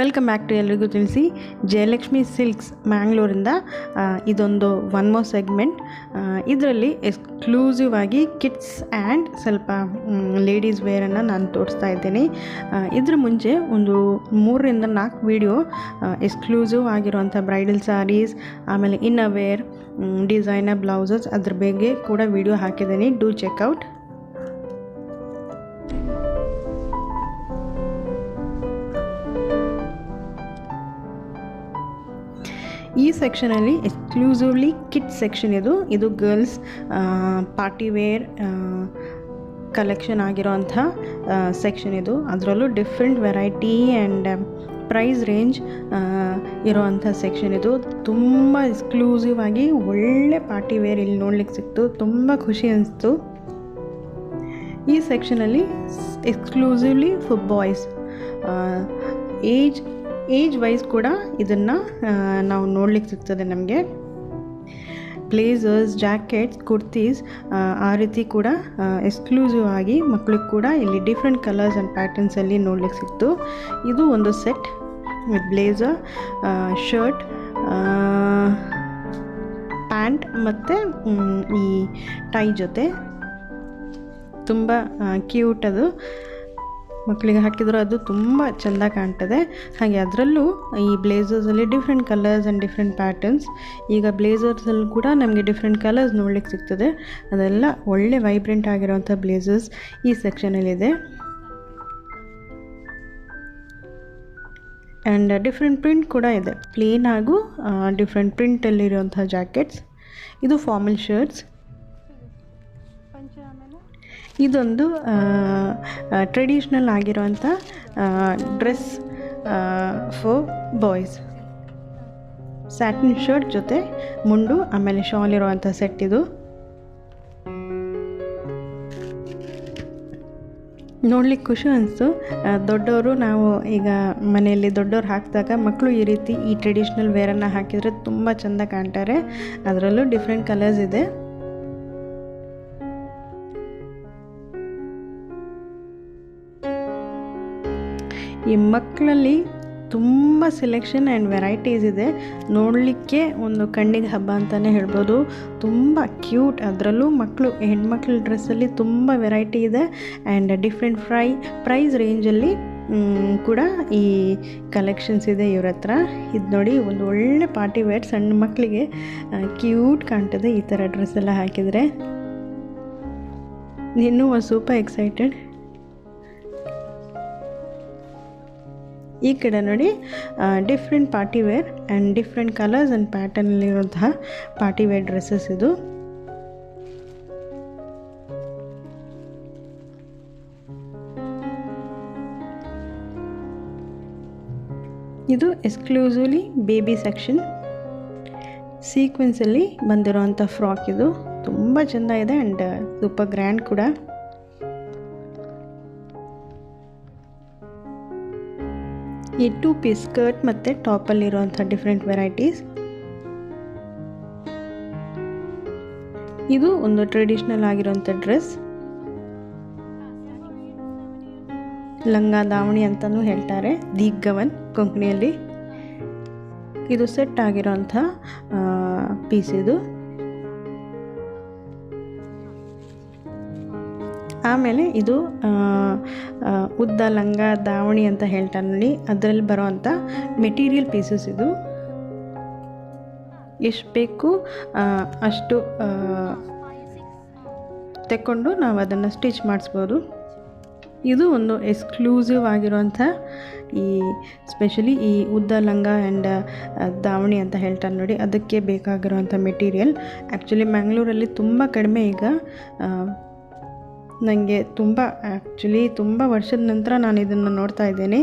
Welcome back to ಎಲ್ರಿಗೂ ತಿಳಿಸಿ Jayalakshmi silks ಮ್ಯಾಂಗ್ಳೂರಿಂದ ಇದೊಂದು ಒನ್ ಮೋರ್ ಸೆಗ್ಮೆಂಟ್. ಇದರಲ್ಲಿ ಎಕ್ಸ್ಕ್ಲೂಸಿವ್ ಆಗಿ ಕಿಡ್ಸ್ ಆ್ಯಂಡ್ ಸ್ವಲ್ಪ ಲೇಡೀಸ್ ವೇರನ್ನು ನಾನು ತೋರಿಸ್ತಾ ಇದ್ದೀನಿ. ಇದ್ರ ಮುಂಚೆ ಒಂದು 3 ರಿಂದ 4 ವಿಡಿಯೋ ಎಕ್ಸ್ಕ್ಲೂಸಿವ್ ಆಗಿರುವಂಥ ಬ್ರೈಡಲ್ ಸ್ಯಾರೀಸ್, ಆಮೇಲೆ ಇನ್ನರ್ ವೇರ್, ಡಿಸೈನರ್ ಬ್ಲೌಸಸ್ ಅದ್ರ ಬಗ್ಗೆ ಕೂಡ ವಿಡಿಯೋ ಹಾಕಿದ್ದೀನಿ. Do check out. ಈ ಸೆಕ್ಷನಲ್ಲಿ ಎಕ್ಸ್ಕ್ಲೂಸಿವ್ಲಿ ಕಿಡ್ಸ್ ಸೆಕ್ಷನ್ ಇದು ಗರ್ಲ್ಸ್ ಪಾರ್ಟಿ ವೇರ್ ಕಲೆಕ್ಷನ್ ಆಗಿರೋಂಥ ಸೆಕ್ಷನ್ ಇದು. ಅದರಲ್ಲೂ different variety and price range ಇರೋವಂಥ ಸೆಕ್ಷನ್ ಇದು. ತುಂಬ ಎಕ್ಸ್ಕ್ಲೂಸಿವ್ ಆಗಿ ಒಳ್ಳೆ ಪಾರ್ಟಿ ವೇರ್ ಇಲ್ಲಿ ನೋಡ್ಲಿಕ್ಕೆ ಸಿಕ್ತು. ತುಂಬ ಖುಷಿ ಅನಿಸ್ತು. ಈ ಸೆಕ್ಷನಲ್ಲಿ exclusively for boys, age wise ಕೂಡ ಇದನ್ನು ನಾವು ನೋಡ್ಲಿಕ್ಕೆ ಸಿಗ್ತದೆ ನಮಗೆ. ಬ್ಲೇಸರ್ಸ್, ಜಾಕೆಟ್ಸ್, ಕುರ್ತೀಸ್ ಆ ರೀತಿ ಕೂಡ ಎಕ್ಸ್ಕ್ಲೂಸಿವ್ ಆಗಿ ಮಕ್ಕಳಿಗೆ ಕೂಡ ಇಲ್ಲಿ ಡಿಫ್ರೆಂಟ್ ಕಲರ್ಸ್ ಆ್ಯಂಡ್ ಪ್ಯಾಟರ್ನ್ಸಲ್ಲಿ ನೋಡ್ಲಿಕ್ಕೆ ಸಿಕ್ತು. ಇದು ಒಂದು set with blazer, shirt, pant ಮತ್ತು ಈ ಟೈ ಜೊತೆ ತುಂಬ ಕ್ಯೂಟ್. ಅದು ಮಕ್ಕಳಿಗೆ ಹಾಕಿದ್ರು ಅದು ತುಂಬ ಚೆಂದ ಕಾಣ್ತದೆ. ಹಾಗೆ ಅದರಲ್ಲೂ ಈ ಬ್ಲೇಸರ್ಸಲ್ಲಿ different colours and different patterns. ಈಗ ಬ್ಲೇಸರ್ಸಲ್ಲಿ ಕೂಡ ನಮಗೆ ಡಿಫ್ರೆಂಟ್ ಕಲರ್ಸ್ ನೋಡ್ಲಿಕ್ಕೆ ಸಿಗ್ತದೆ. ಅದೆಲ್ಲ ಒಳ್ಳೆ ವೈಬ್ರೆಂಟ್ ಆಗಿರೋವಂಥ ಬ್ಲೇಸರ್ಸ್ ಈ ಸೆಕ್ಷನಲ್ಲಿದೆ. ಆ್ಯಂಡ್ ಡಿಫ್ರೆಂಟ್ ಪ್ರಿಂಟ್ ಕೂಡ ಇದೆ, ಪ್ಲೇನ್ ಹಾಗೂ ಡಿಫ್ರೆಂಟ್ ಪ್ರಿಂಟಲ್ಲಿರುವಂಥ ಜಾಕೆಟ್ಸ್. ಇದು ಫಾರ್ಮಲ್ ಶರ್ಟ್ಸ್. ಇದೊಂದು ಟ್ರೆಡಿಷ್ನಲ್ ಆಗಿರೋಂಥ dress for boys. Satin shirt ಜೊತೆ ಮುಂಡು ಆಮೇಲೆ ಶಾಲ್ ಇರೋವಂಥ ಸೆಟ್ ಇದು. ನೋಡ್ಲಿಕ್ಕೆ ಖುಷಿ ಅನಿಸ್ತು. ದೊಡ್ಡವರು, ನಾವು ಈಗ ಮನೆಯಲ್ಲಿ ದೊಡ್ಡವ್ರು ಹಾಕಿದಾಗ ಮಕ್ಕಳು ಈ ರೀತಿ ಈ ಟ್ರೆಡಿಷ್ನಲ್ ವೇರನ್ನು ಹಾಕಿದರೆ ತುಂಬ ಚೆಂದ ಕಾಣ್ತಾರೆ. ಅದರಲ್ಲೂ ಡಿಫ್ರೆಂಟ್ ಕಲರ್ಸ್ ಇದೆ. ಈ ಮಕ್ಕಳಲ್ಲಿ ತುಂಬ ಸೆಲೆಕ್ಷನ್ ಆ್ಯಂಡ್ ವೆರೈಟೀಸ್ ಇದೆ. ನೋಡಲಿಕ್ಕೆ ಒಂದು ಕಣ್ಣಿಗೆ ಹಬ್ಬ ಅಂತಲೇ ಹೇಳ್ಬೋದು. ತುಂಬ ಕ್ಯೂಟ್. ಅದರಲ್ಲೂ ಹೆಣ್ಮಕ್ಳ ಡ್ರೆಸ್ಸಲ್ಲಿ ತುಂಬ ವೆರೈಟಿ ಇದೆ ಆ್ಯಂಡ್ ಡಿಫ್ರೆಂಟ್ ಪ್ರೈಸ್ ರೇಂಜಲ್ಲಿ ಕೂಡ ಈ ಕಲೆಕ್ಷನ್ಸ್ ಇದೆ ಇವ್ರ ಹತ್ರ. ಇದು ನೋಡಿ, ಒಂದು ಒಳ್ಳೆ ಪಾರ್ಟಿ ವೇರ್ ಸಣ್ಣ ಮಕ್ಕಳಿಗೆ ಕ್ಯೂಟ್ ಕಾಣ್ತದೆ ಈ ಥರ ಡ್ರೆಸ್ ಎಲ್ಲ ಹಾಕಿದರೆ. ಇನ್ನೂ ಸೂಪರ್ ಎಕ್ಸೈಟೆಡ್. ಈ ಕಡೆ ನೋಡಿ, different party wear and different colours and ಪ್ಯಾಟರ್ನಲ್ಲಿರುವಂತಹ ಪಾರ್ಟಿ ವೇರ್ ಡ್ರೆಸ್ಸಸ್ ಇದು. ಇದು ಎಕ್ಸ್ಕ್ಲೂಸಿವ್ಲಿ ಬೇಬಿ ಸೆಕ್ಷನ್. ಸೀಕ್ವೆನ್ಸಲ್ಲಿ ಬಂದಿರೋವಂಥ ಫ್ರಾಕ್ ಇದು. ತುಂಬ ಚೆಂದ ಇದೆ ಆ್ಯಂಡ್ ಸೂಪರ್ ಗ್ರ್ಯಾಂಡ್ ಕೂಡ. ಈ 2 ಪೀಸ್ ಸ್ಕರ್ಟ್ ಮತ್ತು ಟಾಪಲ್ಲಿರುವಂಥ ಡಿಫ್ರೆಂಟ್ ವೆರೈಟೀಸ್. ಇದು ಒಂದು ಟ್ರೆಡಿಷ್ನಲ್ ಆಗಿರೋಂಥ ಡ್ರೆಸ್, ಲಂಗ ದಾವಣಿ ಅಂತಲೂ ಹೇಳ್ತಾರೆ, ದೀಗ್ಗವನ್ ಕೊಂಕಣಿಯಲ್ಲಿ. ಇದು ಸೆಟ್ ಆಗಿರೋಂಥ ಪೀಸ್ ಇದು. ಆಮೇಲೆ ಇದು ಉದ್ದ ಲಂಗ ದಾವಣಿ ಅಂತ ಹೇಳ್ತಾರೆ ನೋಡಿ, ಅದರಲ್ಲಿ ಬರೋವಂಥ ಮೆಟೀರಿಯಲ್ ಪೀಸಸ್ ಇದು. ಎಷ್ಟು ಬೇಕು ಅಷ್ಟು ತೆಕ್ಕೊಂಡು ನಾವು ಅದನ್ನು ಸ್ಟಿಚ್ ಮಾಡಿಸ್ಬೋದು. ಇದು ಒಂದು ಎಕ್ಸ್ಕ್ಲೂಸಿವ್ ಆಗಿರುವಂಥ ಈ ಸ್ಪೆಷಲಿ ಈ ಉದ್ದ ಲಂಗ ಆ್ಯಂಡ್ ದಾವಣಿ ಅಂತ ಹೇಳ್ತಾರೆ ನೋಡಿ, ಅದಕ್ಕೆ ಬೇಕಾಗಿರುವಂಥ ಮೆಟೀರಿಯಲ್. ಆ್ಯಕ್ಚುಲಿ ಮ್ಯಾಂಗ್ಳೂರಲ್ಲಿ ತುಂಬ ಕಡಿಮೆ ಈಗ. ನನಗೆ ತುಂಬ ವರ್ಷದ ನಂತರ ನಾನು ಇದನ್ನು ನೋಡ್ತಾ ಇದ್ದೇನೆ.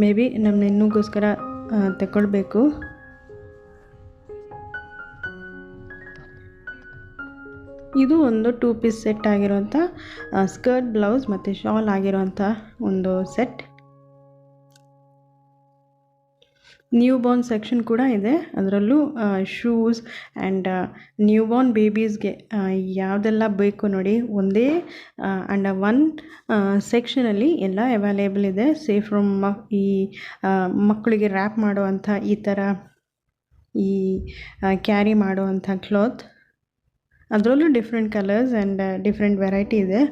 ಮೇ ಬಿ ನಮ್ಮ ಇನ್ನೂಗೋಸ್ಕರ ತಗೊಳ್ಬೇಕು. ಇದು ಒಂದು 2 ಪೀಸ್ ಸೆಟ್ ಆಗಿರುವಂಥ ಸ್ಕರ್ಟ್, ಬ್ಲೌಸ್ ಮತ್ತು ಶಾಲ್ ಆಗಿರುವಂಥ ಒಂದು ಸೆಟ್. ನ್ಯೂ ಬಾರ್ನ್ ಸೆಕ್ಷನ್ ಕೂಡ ಇದೆ. ಅದರಲ್ಲೂ ಶೂಸ್ ಆ್ಯಂಡ್ ನ್ಯೂ ಬಾರ್ನ್ ಬೇಬೀಸ್ಗೆ ಯಾವುದೆಲ್ಲ ಬೇಕು ನೋಡಿ, ಒಂದೇ ಆ್ಯಂಡ್ ಒನ್ ಸೆಕ್ಷನಲ್ಲಿ ಎಲ್ಲ ಅವೈಲೇಬಲ್ ಇದೆ. ಸೇಫ್ ಫ್ರಮ್ ಈ ಮಕ್ಕಳಿಗೆ ರ್ಯಾಪ್ ಮಾಡುವಂಥ ಈ ಥರ ಈ ಕ್ಯಾರಿ ಮಾಡುವಂಥ ಕ್ಲಾತ್, ಅದರಲ್ಲೂ different colours and different variety ಇದೆ.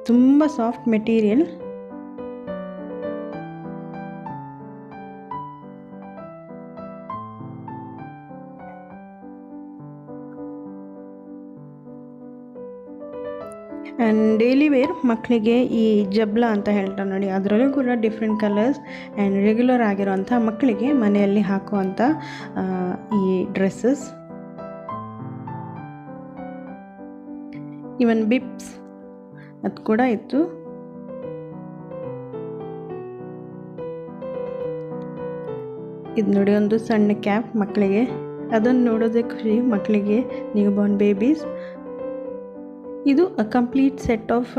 ತುಂಬ soft material. And daily wear ಮಕ್ಕಳಿಗೆ ಈ ಜಬ್ಲಾ ಅಂತ ಹೇಳ್ತಾರೆ ನೋಡಿ, ಅದರಲ್ಲೂ ಕೂಡ ಡಿಫ್ರೆಂಟ್ ಕಲರ್ಸ್ ಆ್ಯಂಡ್ ರೆಗ್ಯುಲರ್ ಆಗಿರೋಂಥ ಮಕ್ಕಳಿಗೆ ಮನೆಯಲ್ಲಿ ಹಾಕುವಂಥ ಈ ಡ್ರೆಸ್ಸಸ್. ಇವನ್ ಬಿಪ್ಸ್ ಅದು ಕೂಡ ಇತ್ತು. ಇದು ನೋಡಿ ಒಂದು ಸಣ್ಣ ಕ್ಯಾಪ್ ಮಕ್ಕಳಿಗೆ, ಅದನ್ನು ನೋಡೋದೇ ಖುಷಿ ಮಕ್ಕಳಿಗೆ, ನ್ಯೂ ಬಾರ್ನ್ ಬೇಬೀಸ್. ಇದು ಕಂಪ್ಲೀಟ್ ಸೆಟ್ ಆಫ್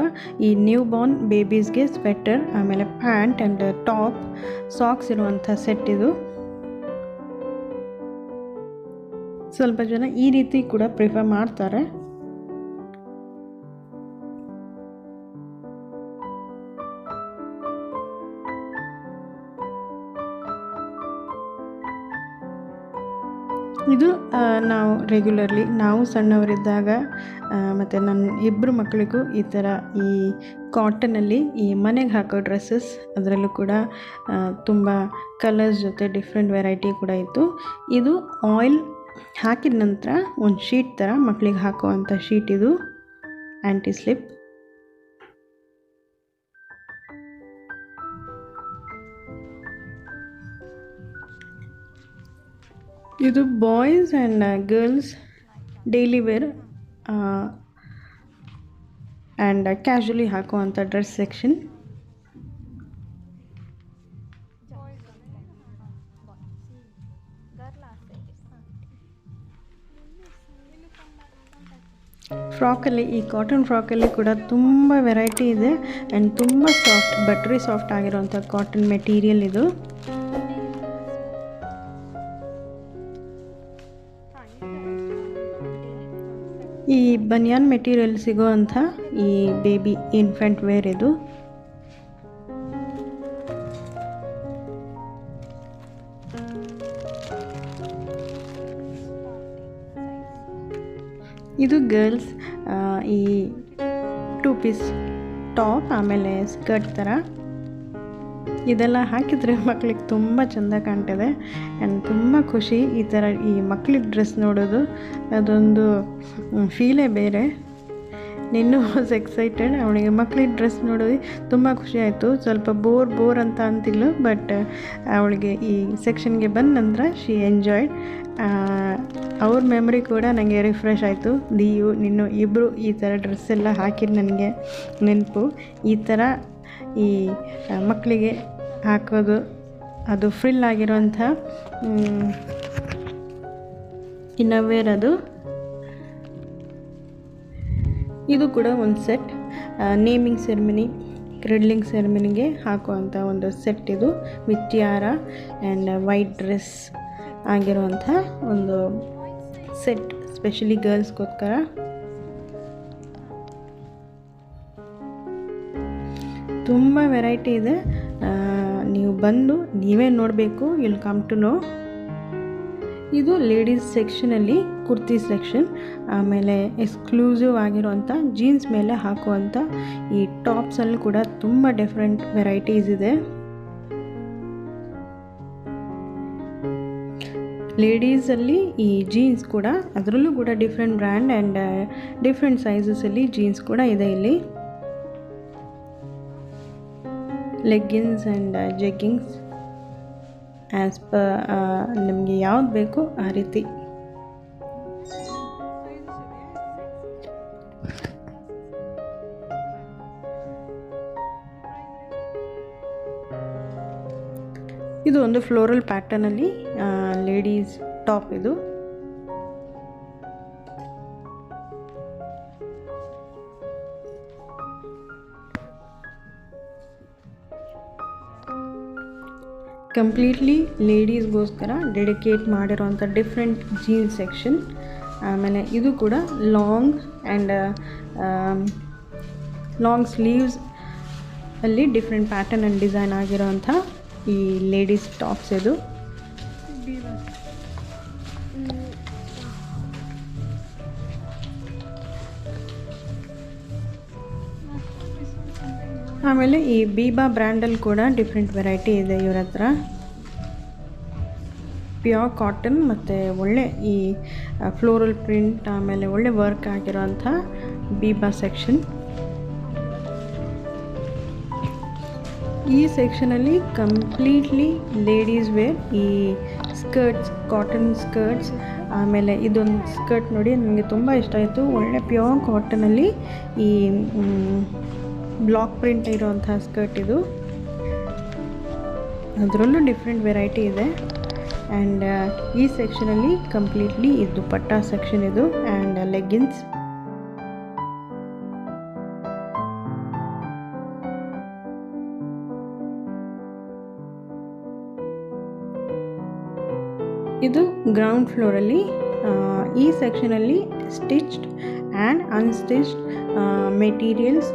ಈ ನ್ಯೂ ಬಾರ್ನ್ ಬೇಬೀಸ್ಗೆ ಸ್ವೆಟರ್, ಆಮೇಲೆ ಪ್ಯಾಂಟ್ ಆ್ಯಂಡ್ ಟಾಪ್, ಸಾಕ್ಸ್ ಇರುವಂಥ ಸೆಟ್ ಇದು. ಸ್ವಲ್ಪ ಜನ ಈ ರೀತಿ ಕೂಡ ಪ್ರಿಫರ್ ಮಾಡ್ತಾರೆ. ಇದು ನಾವು ರೆಗ್ಯುಲರ್ಲಿ ನಾವು ಸಣ್ಣವರಿದ್ದಾಗ ಮತ್ತು ನನ್ನ ಇಬ್ಬರು ಮಕ್ಕಳಿಗೂ ಈ ಥರ ಈ ಕಾಟನಲ್ಲಿ ಈ ಮನೆಗೆ ಹಾಕೋ ಡ್ರೆಸ್ಸಸ್, ಅದರಲ್ಲೂ ಕೂಡ ತುಂಬ ಕಲರ್ಸ್ ಜೊತೆ ಡಿಫ್ರೆಂಟ್ ವೆರೈಟಿ ಕೂಡ ಇತ್ತು. ಇದು ಆಯಿಲ್ ಹಾಕಿದ ನಂತರ ಒಂದು ಶೀಟ್ ಥರ ಮಕ್ಕಳಿಗೆ ಹಾಕುವಂಥ ಶೀಟ್ ಇದು, ಆ್ಯಂಟಿ ಸ್ಲಿಪ್. ಇದು boys and girls daily wear and casually ಹಾಕುವಂಥ ಡ್ರೆಸ್ ಸೆಕ್ಷನ್. ಫ್ರಾಕಲ್ಲಿ, ಈ ಕಾಟನ್ ಫ್ರಾಕಲ್ಲಿ ಕೂಡ ತುಂಬ ವೆರೈಟಿ ಇದೆ ಆ್ಯಂಡ್ ತುಂಬ ಸಾಫ್ಟ್, ಬಟ್ರಿ ಸಾಫ್ಟ್ ಆಗಿರೋಂಥ ಕಾಟನ್ ಮೆಟೀರಿಯಲ್ ಇದು. ಈ ಬನಿಯಾನ್ ಮೆಟೀರಿಯಲ್ ಸಿಗೋವಂಥ ಈ ಬೇಬಿ ಇನ್ಫೆಂಟ್ ವೇರ್ ಇದು. ಇದು ಗರ್ಲ್ಸ್ ಈ 2 ಪೀಸ್ ಟಾಪ್, ಆಮೇಲೆ ಸ್ಕರ್ಟ್ ಥರ ಇದೆಲ್ಲ ಹಾಕಿದರೆ ಮಕ್ಕಳಿಗೆ ತುಂಬ ಚೆಂದ ಕಾಣ್ತಿದೆ ಆ್ಯಂಡ್ ತುಂಬ ಖುಷಿ. ಈ ಥರ ಈ ಮಕ್ಕಳಿಗೆ ಡ್ರೆಸ್ ನೋಡೋದು ಅದೊಂದು ಫೀಲೇ ಬೇರೆ. ನಿನ್ನೂ ವಾಸ್ ಎಕ್ಸೈಟೆಡ್, ಅವಳಿಗೆ ಮಕ್ಕಳಿಗೆ ಡ್ರೆಸ್ ನೋಡೋದು ತುಂಬ ಖುಷಿ ಆಯಿತು. ಸ್ವಲ್ಪ ಬೋರ್ ಅಂತ ಅಂತಿದ್ಲು, ಬಟ್ ಅವಳಿಗೆ ಈ ಸೆಕ್ಷನ್ಗೆ ಬಂದ ನಂತರ ಶಿ ಎಂಜಾಯ್ಡ್. ಅವ್ರ ಮೆಮ್ರಿ ಕೂಡ ನನಗೆ ರಿಫ್ರೆಶ್ ಆಯಿತು. ದಿಯು ನಿನ್ನೂ ಇಬ್ಬರು ಈ ಥರ ಡ್ರೆಸ್ ಎಲ್ಲ ಹಾಕಿದ್ದು ನನಗೆ ನೆನಪು. ಈ ಥರ ಈ ಮಕ್ಕಳಿಗೆ ಹಾಕೋದು, ಅದು ಫ್ರಿಲ್ ಆಗಿರೋಂಥ ಇನ್ನವೇರ್ ಅದು. ಇದು ಕೂಡ ಒಂದು ಸೆಟ್, ನೇಮಿಂಗ್ ಸೆರೆಮನಿ, ಕ್ರಿಡ್ಲಿಂಗ್ ಸೆರೆಮನಿಗೆ ಹಾಕುವಂಥ ಒಂದು ಸೆಟ್ ಇದು, ವಿತ್ ಟಿಯಾರ ಆ್ಯಂಡ್ ವೈಟ್ ಡ್ರೆಸ್ ಆಗಿರುವಂಥ ಒಂದು ಸೆಟ್, ಸ್ಪೆಷಲಿ ಗರ್ಲ್ಸ್ಗೋಸ್ಕರ. ತುಂಬ ವೆರೈಟಿ ಇದೆ, ನೀವು ಬಂದು ನೀವೇ ನೋಡಬೇಕು, ವಿಲ್ ಕಮ್ ಟು ನೋ. ಇದು ಲೇಡೀಸ್ ಸೆಕ್ಷನಲ್ಲಿ ಕುರ್ತಿ ಸೆಕ್ಷನ್, ಆಮೇಲೆ ಎಕ್ಸ್ಕ್ಲೂಸಿವ್ ಆಗಿರುವಂಥ ಜೀನ್ಸ್ ಮೇಲೆ ಹಾಕುವಂಥ ಈ ಟಾಪ್ಸಲ್ಲಿ ಕೂಡ ತುಂಬ ಡಿಫ್ರೆಂಟ್ ವೆರೈಟೀಸ್ ಇದೆ. ಲೇಡೀಸಲ್ಲಿ ಈ ಜೀನ್ಸ್ ಕೂಡ, ಅದರಲ್ಲೂ ಕೂಡ ಡಿಫ್ರೆಂಟ್ ಬ್ರ್ಯಾಂಡ್ ಆ್ಯಂಡ್ ಡಿಫ್ರೆಂಟ್ ಸೈಜಸಲ್ಲಿ ಜೀನ್ಸ್ ಕೂಡ ಇದೆ ಇಲ್ಲಿ. Leggings and jeggings as per ನಿಮಗೆ ಯಾವ್ದು ಬೇಕೋ ಆ ರೀತಿ. ಇದು ಒಂದು ಫ್ಲೋರಲ್ ಪ್ಯಾಟರ್ನಲ್ಲಿ ಲೇಡೀಸ್ ಟಾಪ್ ಇದು. ಕಂಪ್ಲೀಟ್ಲಿ ಲೇಡೀಸ್ಗೋಸ್ಕರ ಡೆಡಿಕೇಟ್ ಮಾಡಿರೋಂಥ ಡಿಫ್ರೆಂಟ್ ಜೀನ್ಸ್ ಸೆಕ್ಷನ್. ಆಮೇಲೆ ಇದು ಕೂಡ ಲಾಂಗ್ ಸ್ಲೀವ್ಸ್ ಅಲ್ಲಿ ಡಿಫ್ರೆಂಟ್ ಪ್ಯಾಟರ್ನ್ ಆ್ಯಂಡ್ ಡಿಸೈನ್ ಆಗಿರೋಂಥ ಈ ಲೇಡೀಸ್ ಟಾಪ್ಸ್ ಇದು. ಆಮೇಲೆ ಈ ಬೀಬಾ ಬ್ರ್ಯಾಂಡಲ್ಲಿ ಕೂಡ ಡಿಫ್ರೆಂಟ್ ವೆರೈಟಿ ಇದೆ ಇವ್ರ ಹತ್ರ. ಪ್ಯೂರ್ ಕಾಟನ್ ಮತ್ತು ಒಳ್ಳೆ ಈ ಫ್ಲೋರಲ್ ಪ್ರಿಂಟ್ ಆಮೇಲೆ ಒಳ್ಳೆ ವರ್ಕ್ ಆಗಿರೋಂಥ ಬೀಬಾ ಸೆಕ್ಷನ್. ಈ ಸೆಕ್ಷನಲ್ಲಿ ಕಂಪ್ಲೀಟ್ಲಿ ಲೇಡೀಸ್ ವೇರ್, ಈ ಸ್ಕರ್ಟ್ಸ್, ಕಾಟನ್ ಸ್ಕರ್ಟ್ಸ್. ಆಮೇಲೆ ಇದೊಂದು ಸ್ಕರ್ಟ್ ನೋಡಿ ನನಗೆ ತುಂಬ ಇಷ್ಟ ಆಯಿತು. ಒಳ್ಳೆ ಪ್ಯೂರ್ ಕಾಟನಲ್ಲಿ ಈ ಬ್ಲಾಕ್ ಪ್ರಿಂಟ್ ಇರೋವಂಥ ಸ್ಕರ್ಟ್ ಇದು. ಅದರಲ್ಲೂ ಡಿಫ್ರೆಂಟ್ ವೆರೈಟಿ ಇದೆ. ಆ್ಯಂಡ್ ಈ ಸೆಕ್ಷನಲ್ಲಿ ಕಂಪ್ಲೀಟ್ಲಿ ಇದು ದುಪಟ್ಟಾ ಸೆಕ್ಷನ್ ಇದು ಆ್ಯಂಡ್ ಲೆಗ್ಗಿನ್ಸ್. ಇದು ಗ್ರೌಂಡ್ ಫ್ಲೋರಲ್ಲಿ. ಈ ಸೆಕ್ಷನಲ್ಲಿ ಸ್ಟಿಚ್ಡ್ ಆ್ಯಂಡ್ ಅನ್ಸ್ಟಿಚ್ಡ್ ಮೆಟೀರಿಯಲ್ಸ್,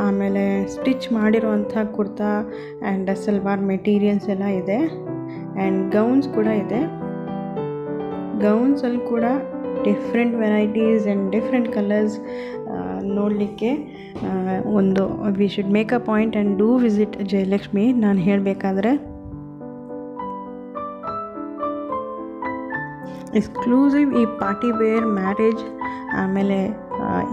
ಆಮೇಲೆ ಸ್ಟಿಚ್ ಮಾಡಿರೋವಂಥ ಕುರ್ತಾ ಆ್ಯಂಡ್ ಸಲ್ವಾರ್ ಮೆಟೀರಿಯಲ್ಸ್ ಎಲ್ಲ ಇದೆ. ಆ್ಯಂಡ್ ಗೌನ್ಸ್ ಕೂಡ ಇದೆ. ಗೌನ್ಸಲ್ಲಿ ಕೂಡ different varieties and different colours ನೋಡಲಿಕ್ಕೆ ಒಂದು we should make a point and do visit Jayalakshmi. ನಾನು ಹೇಳಬೇಕಾದ್ರೆ ಎಕ್ಸ್ಕ್ಲೂಸಿವ್ ಈ ಪಾರ್ಟಿ ವೇರ್, ಮ್ಯಾರೇಜ್ ಆಮೇಲೆ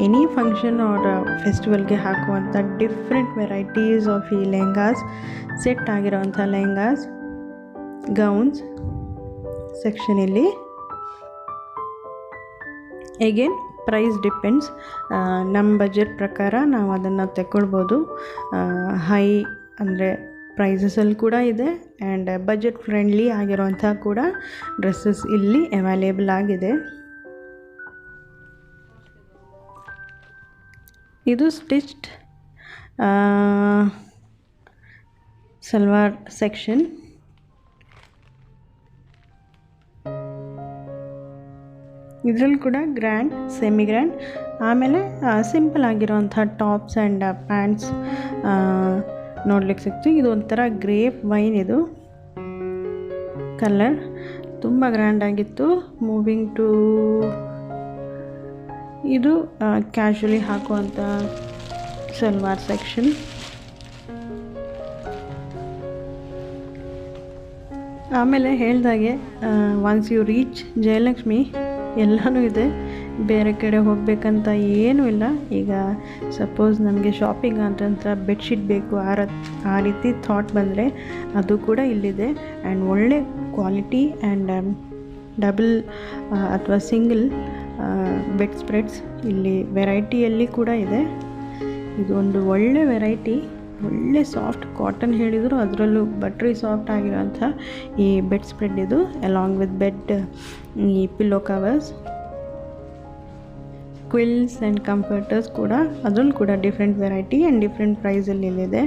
ಎನಿ ಫಂಕ್ಷನ್ ಆರ್ ಫೆಸ್ಟಿವಲ್ಗೆ ಹಾಕುವಂಥ ಡಿಫ್ರೆಂಟ್ ವೆರೈಟೀಸ್ ಆಫ್ ಈ ಲೆಹಂಗಾಸ್, ಸೆಟ್ ಆಗಿರೋವಂಥ ಲೆಹಂಗಾಸ್, ಗೌನ್ಸ್ ಸೆಕ್ಷನ್ ಇಲ್ಲಿ. Again price depends. ನಮ್ಮ ಬಜೆಟ್ ಪ್ರಕಾರ ನಾವು ಅದನ್ನು ತಗೊಳ್ಬೋದು. ಹೈ ಅಂದರೆ ಪ್ರೈಸಸಲ್ಲಿ ಕೂಡ ಇದೆ ಆ್ಯಂಡ್ ಬಜೆಟ್ ಫ್ರೆಂಡ್ಲಿ ಆಗಿರೋವಂಥ ಕೂಡ ಡ್ರೆಸ್ಸಸ್ ಇಲ್ಲಿ ಅವೈಲೇಬಲ್ ಆಗಿದೆ. ಇದು ಸ್ಟಿಚ್ಡ್ ಸಲ್ವಾರ್ ಸೆಕ್ಷನ್. ಇದರಲ್ಲಿ ಕೂಡ ಗ್ರ್ಯಾಂಡ್, ಸೆಮಿ ಗ್ರ್ಯಾಂಡ್, ಆಮೇಲೆ ಸಿಂಪಲ್ ಆಗಿರೋವಂಥ ಟಾಪ್ಸ್ ಆ್ಯಂಡ್ ಪ್ಯಾಂಟ್ಸ್ ನೋಡ್ಲಿಕ್ಕೆ ಸಿಗ್ತು. ಇದು ಒಂಥರ ಗ್ರೇಪ್ ವೈನ್ ಇದು ಕಲರ್, ತುಂಬ ಗ್ರ್ಯಾಂಡ್ ಆಗಿತ್ತು. ಮೂವಿಂಗ್ ಟು ಇದು ಕ್ಯಾಶುವಲಿ ಹಾಕುವಂಥ ಸಲ್ವಾರ್ ಸೆಕ್ಷನ್. ಆಮೇಲೆ ಹೇಳ್ದಾಗೆ ಒನ್ಸ್ ಯು ರೀಚ್ ಜಯಲಕ್ಷ್ಮಿ ಎಲ್ಲನೂ ಇದೆ, ಬೇರೆ ಕಡೆ ಹೋಗಬೇಕಂತ ಏನೂ ಇಲ್ಲ. ಈಗ ಸಪೋಸ್ ನಮಗೆ ಶಾಪಿಂಗ್ ಅಂತಂತ ಬೆಡ್ಶೀಟ್ ಬೇಕು ಆ ರೀತಿ ಥಾಟ್ ಬಂದರೆ ಅದು ಕೂಡ ಇಲ್ಲಿದೆ. ಆ್ಯಂಡ್ ಒಳ್ಳೆ ಕ್ವಾಲಿಟಿ ಆ್ಯಂಡ್ ಡಬಲ್ ಅಥವಾ ಸಿಂಗಲ್ ಬೆಡ್ ಸ್ಪ್ರೆಡ್ಸ್ ಇಲ್ಲಿ ವೆರೈಟಿಯಲ್ಲಿ ಕೂಡ ಇದೆ. ಇದು ಒಂದು ಒಳ್ಳೆ ವೆರೈಟಿ, ಒಳ್ಳೆ ಸಾಫ್ಟ್ ಕಾಟನ್ ಹೇಳಿದರು, ಅದರಲ್ಲೂ ಬಟ್ರಿ ಸಾಫ್ಟ್ ಆಗಿರೋಂಥ ಈ ಬೆಡ್ ಸ್ಪ್ರೆಡ್ ಇದು, ಅಲಾಂಗ್ ವಿತ್ ಬೆಡ್ ಈ pillow covers, quills and comforters ಕೂಡ, ಅದರಲ್ಲೂ ಕೂಡ ಡಿಫ್ರೆಂಟ್ ವೆರೈಟಿ ಆ್ಯಂಡ್ ಡಿಫ್ರೆಂಟ್ ಪ್ರೈಸಲ್ಲಿ ಇಲ್ಲಿದೆ.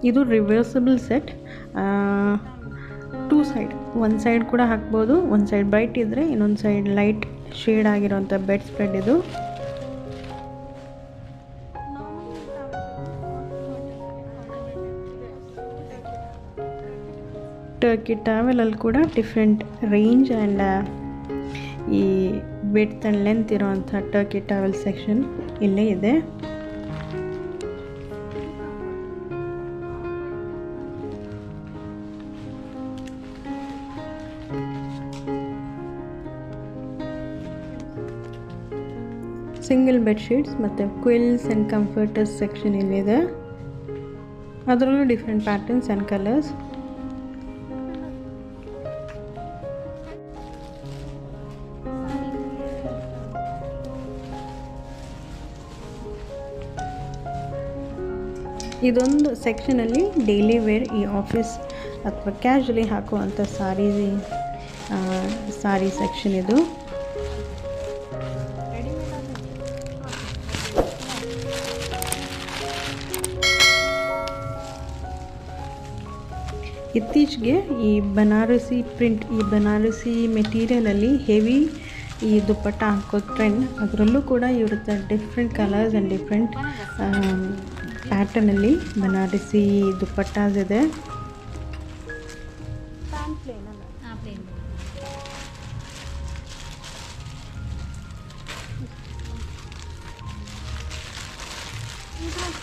ಇದು ರಿವರ್ಸಿಬಲ್ ಸೆಟ್, 2 ಸೈಡ್, ಒಂದು ಸೈಡ್ ಕೂಡ ಹಾಕ್ಬೋದು. ಒಂದು ಸೈಡ್ ಬ್ರೈಟ್ ಇದ್ದರೆ ಇನ್ನೊಂದು ಸೈಡ್ ಲೈಟ್ ಶೇಡ್ ಆಗಿರೋಂಥ ಬೆಡ್ ಸ್ಪ್ರೆಡ್ ಇದು. ಟರ್ಕಿ ಟ್ಯಾವೆಲಲ್ಲಿ ಕೂಡ ಡಿಫ್ರೆಂಟ್ ರೇಂಜ್ ಆ್ಯಂಡ್ ಈ ವಿಡ್ತ್ ಆ್ಯಂಡ್ ಲೆಂತ್ ಇರೋವಂಥ ಟರ್ಕಿ ಟ್ಯಾವೆಲ್ ಸೆಕ್ಷನ್ ಇಲ್ಲೇ ಇದೆ. ಸಿಂಗಲ್ ಬೆಡ್ಶೀಟ್ಸ್ ಮತ್ತು ಕ್ವಿಲ್ಸ್ ಆ್ಯಂಡ್ ಕಂಫರ್ಟರ್ಸ್ ಸೆಕ್ಷನ್ ಇಲ್ಲಿದೆ. ಅದರಲ್ಲೂ ಡಿಫ್ರೆಂಟ್ ಪ್ಯಾಟರ್ನ್ಸ್ ಆ್ಯಂಡ್ ಕಲರ್ಸ್. ಇದೊಂದು ಸೆಕ್ಷನಲ್ಲಿ ಡೈಲಿ ವೇರ್, ಈ ಆಫೀಸ್ ಅಥವಾ ಕ್ಯಾಶುವಲಿ ಹಾಕುವಂಥ ಸಾರಿ ಸೆಕ್ಷನ್ ಇದು. ಇತ್ತೀಚೆಗೆ ಈ ಬನಾರಸಿ ಪ್ರಿಂಟ್, ಈ ಬನಾರಸಿ ಮೆಟೀರಿಯಲಲ್ಲಿ ಹೆವಿ ಈ ದುಪ್ಪಟ್ಟ ಹಾಕೋ ಟ್ರೆಂಡ್. ಅದರಲ್ಲೂ ಕೂಡ ಇವ್ರದ್ದು ಡಿಫ್ರೆಂಟ್ ಕಲರ್ಸ್ ಆ್ಯಂಡ್ ಡಿಫ್ರೆಂಟ್ ಪ್ಯಾಟರ್ನಲ್ಲಿ ಬನಾರಸಿ ದುಪ್ಪಟ್ಟಾಸ್ ಇದೆ.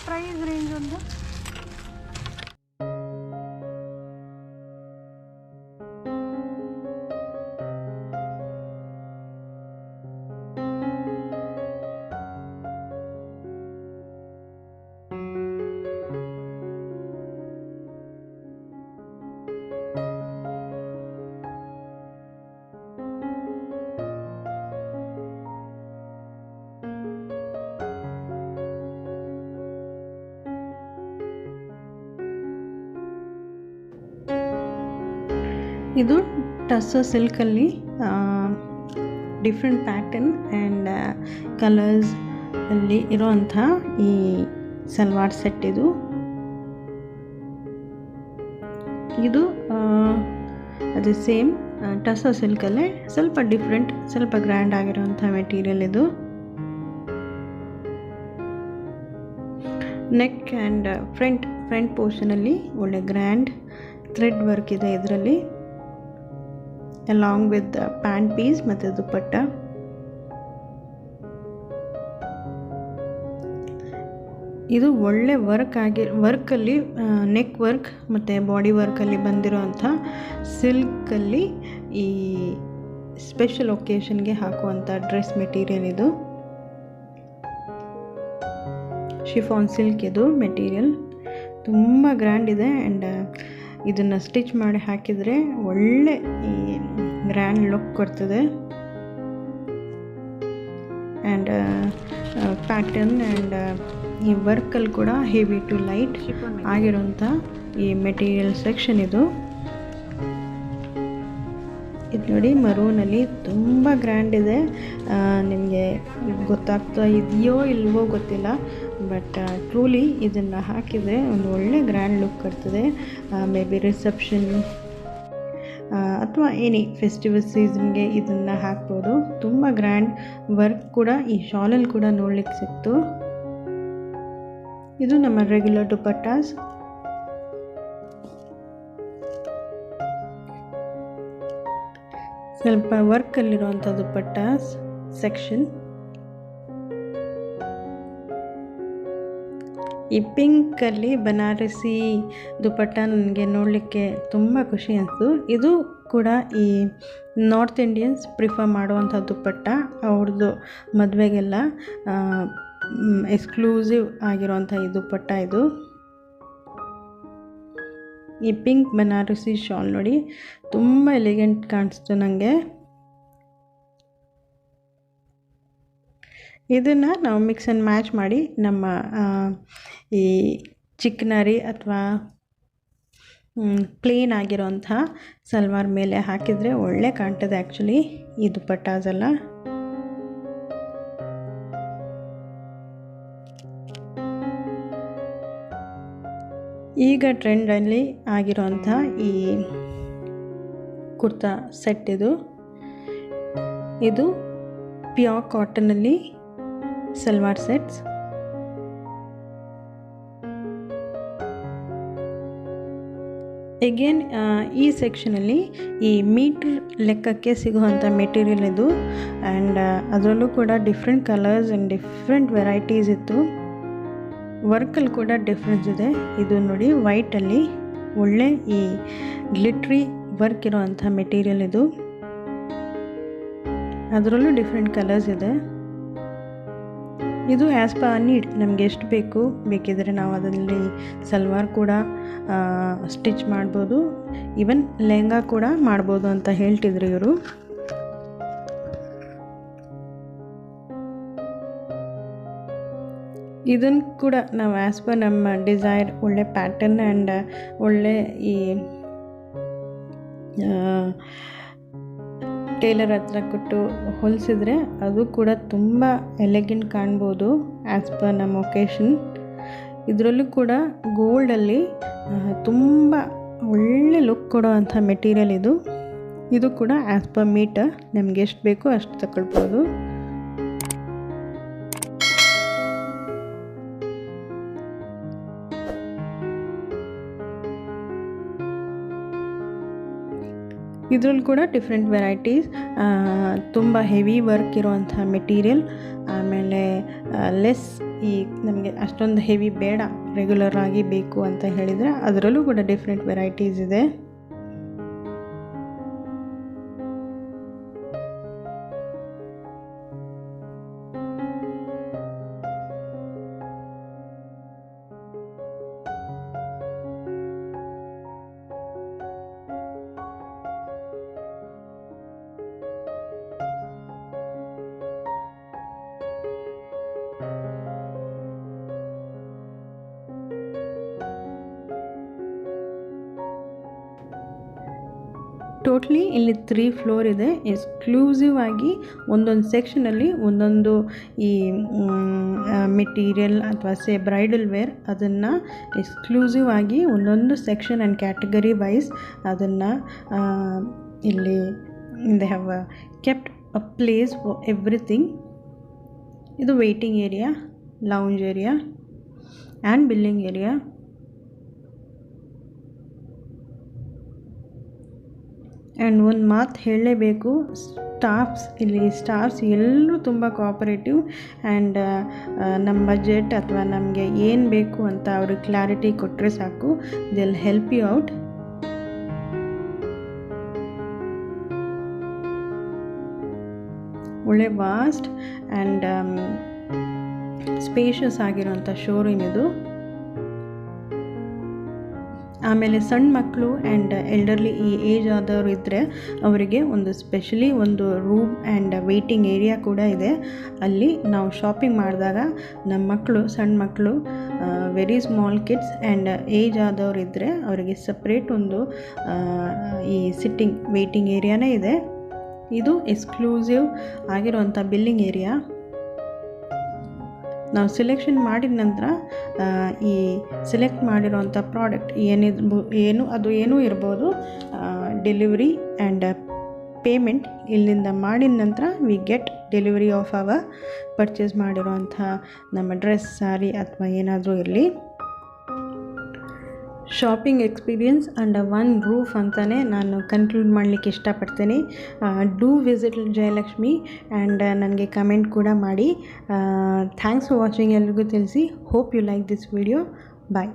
ಪ್ರೈಸ್ ರೇಂಜ್ ಒಂದು ಇದು ಟಸ್ಸೋ ಸಿಲ್ಕಲ್ಲಿ ಡಿಫ್ರೆಂಟ್ ಪ್ಯಾಟರ್ನ್ ಆ್ಯಂಡ್ ಕಲರ್ಸ್ ಅಲ್ಲಿ ಇರೋವಂಥ ಈ ಸಲ್ವಾರ್ ಸೆಟ್. ಇದು ಅದು ಸೇಮ್ ಟಸ್ಸೋ ಸಿಲ್ಕಲ್ಲೇ ಸ್ವಲ್ಪ ಡಿಫ್ರೆಂಟ್, ಸ್ವಲ್ಪ ಗ್ರ್ಯಾಂಡ್ ಆಗಿರೋವಂಥ ಮೆಟೀರಿಯಲ್ ಇದು. ನೆಕ್ ಆ್ಯಂಡ್ ಫ್ರಂಟ್ ಪೋರ್ಷನಲ್ಲಿ ಒಳ್ಳೆ ಗ್ರ್ಯಾಂಡ್ ಥ್ರೆಡ್ ವರ್ಕ್ ಇದೆ ಇದರಲ್ಲಿ, ಅಲಾಂಗ್ ವಿತ್ ಪ್ಯಾಂಟ್ ಪೀಸ್ ಮತ್ತು ದುಪ್ಪಟ್ಟ. ಇದು ಒಳ್ಳೆ ವರ್ಕಲ್ಲಿ ನೆಕ್ ವರ್ಕ್ ಮತ್ತು ಬಾಡಿ ವರ್ಕಲ್ಲಿ ಬಂದಿರೋವಂಥ ಸಿಲ್ಕಲ್ಲಿ ಈ ಸ್ಪೆಷಲ್ ಒಕೇಶನ್ಗೆ ಹಾಕುವಂಥ ಡ್ರೆಸ್ ಮೆಟೀರಿಯಲ್ ಇದು. ಶಿಫಾನ್ ಸಿಲ್ಕ್ ಇದು ಮೆಟೀರಿಯಲ್, ತುಂಬ ಗ್ರ್ಯಾಂಡ್ ಇದೆ. ಆ್ಯಂಡ್ ಇದನ್ನು ಸ್ಟಿಚ್ ಮಾಡಿ ಹಾಕಿದರೆ ಒಳ್ಳೆ ಈ ಗ್ರ್ಯಾಂಡ್ ಲುಕ್ ಕೊಡ್ತದೆ. ಆ್ಯಂಡ್ ಪ್ಯಾಟರ್ನ್ ಆ್ಯಂಡ್ ಈ ವರ್ಕಲ್ಲಿ ಕೂಡ ಹೆವಿ ಟು ಲೈಟ್ ಆಗಿರೋಂಥ ಈ ಮೆಟೀರಿಯಲ್ ಸೆಕ್ಷನ್ ಇದು. ಇದು ನೋಡಿ ಮರೂನಲ್ಲಿ ತುಂಬ ಗ್ರ್ಯಾಂಡ್ ಇದೆ. ನಿಮಗೆ ಗೊತ್ತಾಗ್ತಾ ಇದೆಯೋ ಇಲ್ವೋ ಗೊತ್ತಿಲ್ಲ, ಬಟ್ ಟ್ರೂಲಿ ಇದನ್ನು ಹಾಕಿದರೆ ಒಂದು ಒಳ್ಳೆ ಗ್ರ್ಯಾಂಡ್ ಲುಕ್ ಬರ್ತದೆ. ಮೇ ಬಿ ರಿಸೆಪ್ಷನ್ ಅಥವಾ ಎನಿ ಫೆಸ್ಟಿವಲ್ ಸೀಸನ್ಗೆ ಇದನ್ನು ಹಾಕ್ಬೋದು. ತುಂಬ ಗ್ರ್ಯಾಂಡ್ ವರ್ಕ್ ಕೂಡ ಈ ಶಾಲಲ್ಲಿ ಕೂಡ ನೋಡ್ಲಿಕ್ಕೆ ಸಿಕ್ತು. ಇದು ನಮ್ಮ ರೆಗ್ಯುಲರ್ ದುಪ್ಪಟ್ಟಾಸ್. ಸ್ವಲ್ಪ ವರ್ಕಲ್ಲಿರುವಂಥ ದುಪ್ಪಟ್ಟಾಸ್ ಸೆಕ್ಷನ್. ಈ ಪಿಂಕಲ್ಲಿ ಬನಾರಸಿ ದುಪ್ಪಟ್ಟ ನನಗೆ ನೋಡಲಿಕ್ಕೆ ತುಂಬ ಖುಷಿ ಅನಿಸ್ತು. ಇದು ಕೂಡ ಈ ನಾರ್ತ್ ಇಂಡಿಯನ್ಸ್ ಪ್ರಿಫರ್ ಮಾಡುವಂಥ ದುಪ್ಪಟ್ಟ. ಅವ್ರದ್ದು ಮದುವೆಗೆಲ್ಲ ಎಕ್ಸ್ಕ್ಲೂಸಿವ್ ಆಗಿರುವಂಥ ಈ ದುಪ್ಪಟ್ಟ ಇದು. ಈ ಪಿಂಕ್ ಬನಾರಸಿ ಶಾಲ್ ನೋಡಿ ತುಂಬ ಎಲಿಗೆಂಟ್ ಕಾಣಿಸ್ತು ನನಗೆ. ಇದನ್ನು ನಾವು ಮಿಕ್ಸ್ ಆ್ಯಂಡ್ ಮ್ಯಾಚ್ ಮಾಡಿ ನಮ್ಮ ಈ ಚಿಕ್ಕನರಿ ಅಥವಾ ಪ್ಲೇನ್ ಆಗಿರೋಂಥ ಸಲ್ವಾರ್ ಮೇಲೆ ಹಾಕಿದರೆ ಒಳ್ಳೆ ಕಾಣ್ತದೆ ಆ್ಯಕ್ಚುಲಿ ಈ ದುಪ್ಪಟ್ಟಾಸೆಲ್ಲ. ಈಗ ಟ್ರೆಂಡಲ್ಲಿ ಆಗಿರೋಂಥ ಈ ಕುರ್ತಾ ಸೆಟ್ ಇದು ಪ್ಯೂರ್ ಕಾಟನಲ್ಲಿ ಸಲ್ವಾರ್ ಸೆಟ್ಸ್. ಎಗೇನ್ ಈ ಸೆಕ್ಷನಲ್ಲಿ ಈ ಮೀಟ್ರ್ ಲೆಕ್ಕಕ್ಕೆ ಸಿಗುವಂಥ ಮೆಟೀರಿಯಲ್ ಇದು. ಆ್ಯಂಡ್ ಅದರಲ್ಲೂ ಕೂಡ different colours and different varieties ಇತ್ತು. ವರ್ಕಲ್ಲಿ ಕೂಡ ಡಿಫ್ರೆನ್ಸ್ ಇದೆ. ಇದು ನೋಡಿ ವೈಟಲ್ಲಿ ಒಳ್ಳೆ ಈ ಗ್ಲಿಟ್ರಿ ವರ್ಕ್ ಇರೋವಂಥ ಮೆಟೀರಿಯಲ್ ಇದು. ಅದರಲ್ಲೂ ಡಿಫ್ರೆಂಟ್ ಕಲರ್ಸ್ ಇದೆ. ಇದು ಆ್ಯಸ್ ಪರ್ ನೀಡ್ ನಮಗೆ ಎಷ್ಟು ಬೇಕಿದ್ರೆ ನಾವು ಅದರಲ್ಲಿ ಸಲ್ವಾರ್ ಕೂಡ ಸ್ಟಿಚ್ ಮಾಡ್ಬೋದು, ಈವನ್ ಲೆಹಂಗಾ ಕೂಡ ಮಾಡ್ಬೋದು ಅಂತ ಹೇಳ್ತಿದ್ರು ಇವರು. ಇದನ್ನು ಕೂಡ ನಾವು ಆ್ಯಸ್ ಪರ್ ನಮ್ಮ ಡಿಸೈರ್ ಒಳ್ಳೆ ಪ್ಯಾಟರ್ನ್ ಆ್ಯಂಡ್ ಒಳ್ಳೆ ಈ ಟೇಲರ್ ಹತ್ರ ಕೊಟ್ಟು ಹೊಲಿಸಿದ್ರೆ ಅದು ಕೂಡ ತುಂಬ ಎಲೆಗೆಂಟ್ ಕಾಣ್ಬೋದು ಆ್ಯಸ್ ಪರ್ ನಮ್ಮ ಒಕೇಶನ್. ಇದರಲ್ಲೂ ಕೂಡ ಗೋಲ್ಡಲ್ಲಿ ತುಂಬ ಒಳ್ಳೆ ಲುಕ್ ಕೊಡೋ ಅಂಥ ಮೆಟೀರಿಯಲ್ ಇದು ಕೂಡ ಆ್ಯಸ್ ಪರ್ ಮೀಟರ್ ನಮ್ಗೆ ಎಷ್ಟು ಬೇಕೋ ಅಷ್ಟು ತಗೊಳ್ಬೋದು. ಇದರಲ್ಲಿ ಕೂಡ ಡಿಫ್ರೆಂಟ್ ವೆರೈಟೀಸ್, ತುಂಬ ಹೆವಿ ವರ್ಕ್ ಇರುವಂಥ ಮೆಟೀರಿಯಲ್, ಆಮೇಲೆ ಲೆಸ್ ಈ ನಮಗೆ ಅಷ್ಟೊಂದು ಹೆವಿ ಬೇಡ, ರೆಗ್ಯುಲರ್ ಆಗಿ ಬೇಕು ಅಂತ ಹೇಳಿದರೆ ಅದರಲ್ಲೂ ಕೂಡ ಡಿಫ್ರೆಂಟ್ ವೆರೈಟೀಸ್ ಇದೆ. ಟೋಟ್ಲಿ ಇಲ್ಲಿ 3 ಫ್ಲೋರ್ ಇದೆ. ಎಕ್ಸ್ಕ್ಲೂಸಿವ್ ಆಗಿ ಒಂದೊಂದು ಸೆಕ್ಷನಲ್ಲಿ ಒಂದೊಂದು ಈ ಮೆಟೀರಿಯಲ್ ಅಥವಾ ಬ್ರೈಡಲ್ ವೇರ್ ಅದನ್ನು ಎಕ್ಸ್ಕ್ಲೂಸಿವ್ ಆಗಿ ಒಂದೊಂದು ಸೆಕ್ಷನ್ ಆ್ಯಂಡ್ ಕ್ಯಾಟಗರಿ ವೈಸ್ ಅದನ್ನು ಇಲ್ಲಿ they have kept a place for everything. ಇದು waiting area, lounge area and billing area. And ಒಂದು ಮಾತು ಹೇಳಲೇಬೇಕು, ಸ್ಟಾಫ್ಸ್ ಎಲ್ಲರೂ ತುಂಬ ಕೋಆಪರೇಟಿವ್ ಆ್ಯಂಡ್ ನಮ್ಮ ಬಜೆಟ್ ಅಥವಾ ನಮಗೆ ಏನು ಬೇಕು ಅಂತ ಅವ್ರಿಗೆ ಕ್ಲಾರಿಟಿ ಕೊಟ್ಟರೆ ಸಾಕು, they will help you out. ಒಳ್ಳೆ ವಾಸ್ಟ್ ಆ್ಯಂಡ್ ಸ್ಪೇಷಿಯಸ್ ಆಗಿರೋಂಥ ಶೋರೂಮ್ ಇದು. ಆಮೇಲೆ ಸಣ್ಣ ಮಕ್ಕಳು ಆ್ಯಂಡ್ ಎಲ್ಡರ್ಲಿ ಈ ಏಜ್ ಆದವರು ಇದ್ದರೆ ಅವರಿಗೆ ಒಂದು ಸ್ಪೆಷಲಿ ಒಂದು ರೂಮ್ ಆ್ಯಂಡ್ ವೇಟಿಂಗ್ ಏರಿಯಾ ಕೂಡ ಇದೆ. ಅಲ್ಲಿ ನಾವು ಶಾಪಿಂಗ್ ಮಾಡಿದಾಗ ನಮ್ಮ ಮಕ್ಕಳು, ಸಣ್ಣ ಮಕ್ಕಳು, very small kids and age ಆದವರು ಇದ್ದರೆ ಅವರಿಗೆ ಸಪ್ರೇಟ್ ಒಂದು ಈ ಸಿಟ್ಟಿಂಗ್ ವೇಟಿಂಗ್ ಏರಿಯಾನೇ ಇದೆ. ಇದು ಎಕ್ಸ್ಕ್ಲೂಸಿವ್ ಆಗಿರುವಂಥ ಬಿಲ್ಲಿಂಗ್ ಏರಿಯಾ. ನಾವು ಸೆಲೆಕ್ಷನ್ ಮಾಡಿದ ನಂತರ ಈ ಸೆಲೆಕ್ಟ್ ಮಾಡಿರೋವಂಥ ಪ್ರಾಡಕ್ಟ್ ಏನೂ ಇರ್ಬೋದು, ಡೆಲಿವರಿ ಆ್ಯಂಡ್ ಪೇಮೆಂಟ್ ಇಲ್ಲಿಂದ ಮಾಡಿದ ನಂತರ we get delivery of our purchase ಮಾಡಿರೋವಂಥ ನಮ್ಮ ಡ್ರೆಸ್, ಸ್ಯಾರಿ ಅಥವಾ ಏನಾದರೂ ಇರಲಿ. Shopping experience under one roof ಅಂತಲೇ ನಾನು ಕನ್ಕ್ಲೂಡ್ ಮಾಡಲಿಕ್ಕೆ ಇಷ್ಟಪಡ್ತೀನಿ. ಡೂ ವಿಸಿಟ್ ಜಯಲಕ್ಷ್ಮಿ ಆ್ಯಂಡ್ ನನಗೆ ಕಮೆಂಟ್ ಕೂಡ ಮಾಡಿ. Thanks for watching. ಎಲ್ರಿಗೂ ತಿಳಿಸಿ. Hope you like this video. Bye.